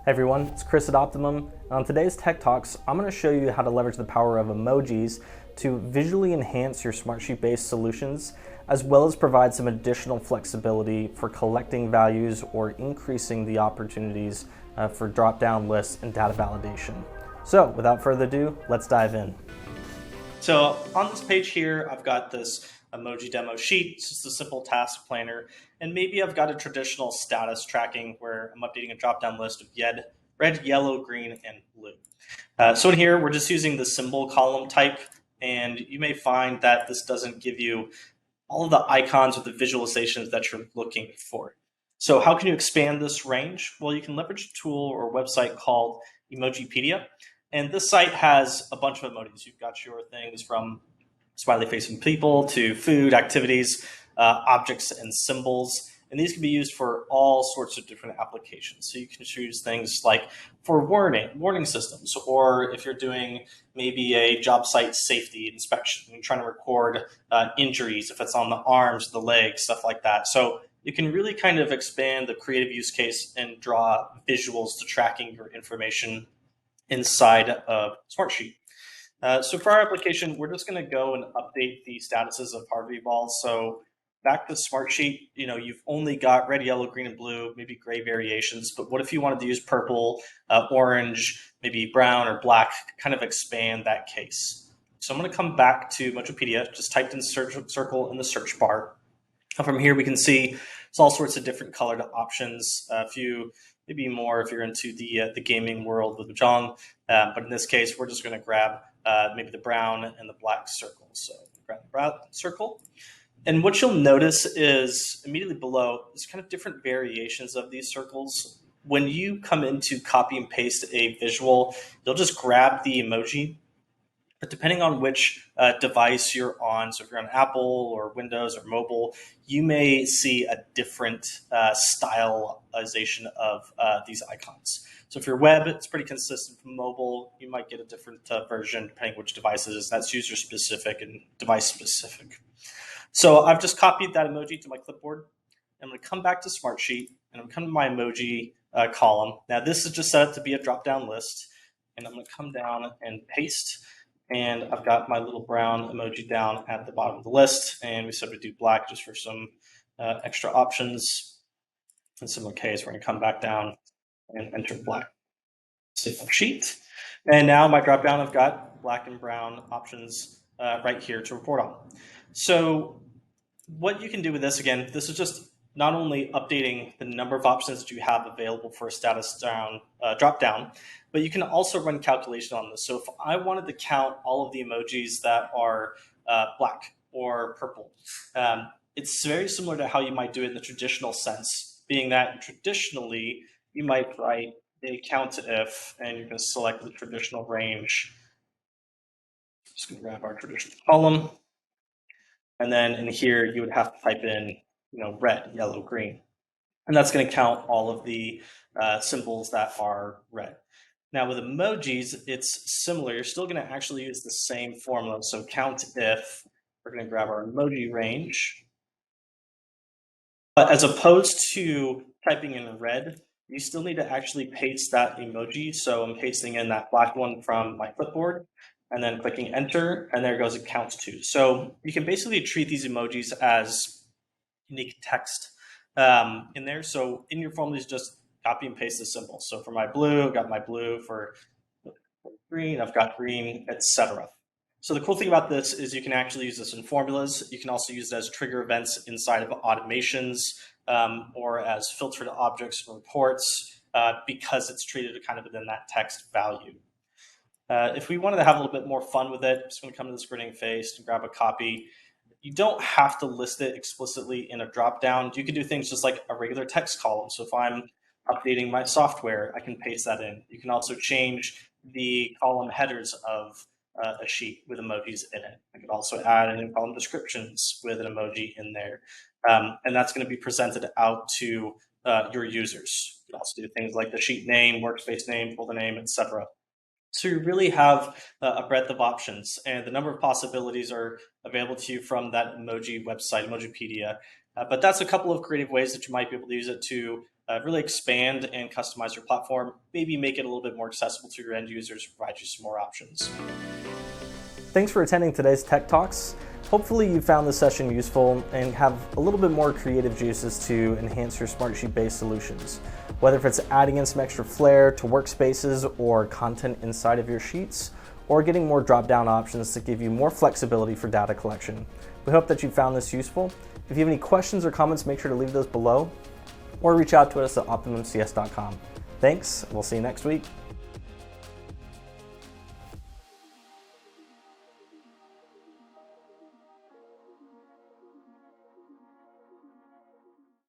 Hey everyone, it's Chris at Optimum. On today's Tech Talks, I'm going to show you how to leverage the power of emojis to visually enhance your Smartsheet-based solutions, as well as provide some additional flexibility for collecting values or increasing the opportunities for drop-down lists and data validation. So without further ado, let's dive in. So on this page here, I've got this emoji demo sheet. It's just a simple task planner. And maybe I've got a traditional status tracking where I'm updating a drop-down list of red, yellow, green, and blue. So in here, we're just using the symbol column type. And you may find that this doesn't give you all of the icons or the visualizations that you're looking for. So how can you expand this range? Well, you can leverage a tool or website called Emojipedia. And this site has a bunch of emojis. You've got your things from smiley facing people to food, activities, objects, and symbols. And these can be used for all sorts of different applications. So you can choose things like for warning systems, or if you're doing maybe a job site safety inspection, you're trying to record injuries, if it's on the arms, the legs, stuff like that. So you can really kind of expand the creative use case and draw visuals to tracking your information inside of Smartsheet. So for our application, we're just going to go and update the statuses of Harvey balls. So back to Smartsheet, you've only got red, yellow, green, and blue, maybe gray variations. But what if you wanted to use purple, orange, maybe brown or black, kind of expand that case? So I'm going to come back to Emojipedia, just typed in circle in the search bar. From here, we can see there's all sorts of different colored options. A few, maybe more if you're into the gaming world with Mahjong. But in this case, we're just going to grab maybe the brown and the black circle. So grab the brown circle. And what you'll notice is immediately below, there's kind of different variations of these circles. When you come in to copy and paste a visual, you'll just grab the emoji. But depending on which device you're on, so if you're on Apple or Windows or mobile, you may see a different stylization of these icons. So if you're web, it's pretty consistent. From mobile, you might get a different version depending which device it is. That's user specific and device specific. So I've just copied that emoji to my clipboard. I'm going to come back to Smartsheet and I'm coming to my emoji column. Now this is just set up to be a drop-down list, and I'm going to come down and paste. And I've got my little brown emoji down at the bottom of the list. And we said we'd do black just for some extra options. In similar case, we're going to come back down and enter black. Save my sheet. And now my drop down, I've got black and brown options right here to report on. So what you can do with this, again, this is just not only updating the number of options that you have available for a status drop down, but you can also run calculation on this. So if I wanted to count all of the emojis that are black or purple, it's very similar to how you might do it in the traditional sense, being that traditionally you might write a countif and you're going to select the traditional range. Just going to grab our traditional column. And then in here, you would have to type in red, yellow, green. And that's going to count all of the symbols that are red. Now with emojis, it's similar. You're still going to actually use the same formula. So count if, we're going to grab our emoji range. But as opposed to typing in red, you still need to actually paste that emoji. So I'm pasting in that black one from my clipboard and then clicking enter, and there goes it counts to. So you can basically treat these emojis as unique text in there. So in your formulas, just copy and paste the symbol. So for my blue, I've got my blue. For green, I've got green, etc. So the cool thing about this is you can actually use this in formulas. You can also use it as trigger events inside of automations or as filtered objects and reports because it's treated kind of within that text value. If we wanted to have a little bit more fun with it, I'm just going to come to this grinning face and grab a copy. You don't have to list it explicitly in a dropdown. You can do things just like a regular text column. So if I'm updating my software, I can paste that in. You can also change the column headers of a sheet with emojis in it. I could also add a new column descriptions with an emoji in there. And that's going to be presented out to your users. You can also do things like the sheet name, workspace name, folder name, etc. So you really have a breadth of options, and the number of possibilities are available to you from that emoji website, Emojipedia. But that's a couple of creative ways that you might be able to use it to really expand and customize your platform, maybe make it a little bit more accessible to your end users, provide you some more options. Thanks for attending today's Tech Talks. Hopefully you found this session useful and have a little bit more creative juices to enhance your Smartsheet-based solutions. Whether if it's adding in some extra flair to workspaces or content inside of your sheets, or getting more drop-down options to give you more flexibility for data collection. We hope that you found this useful. If you have any questions or comments, make sure to leave those below, or reach out to us at optimumcs.com. Thanks, we'll see you next week.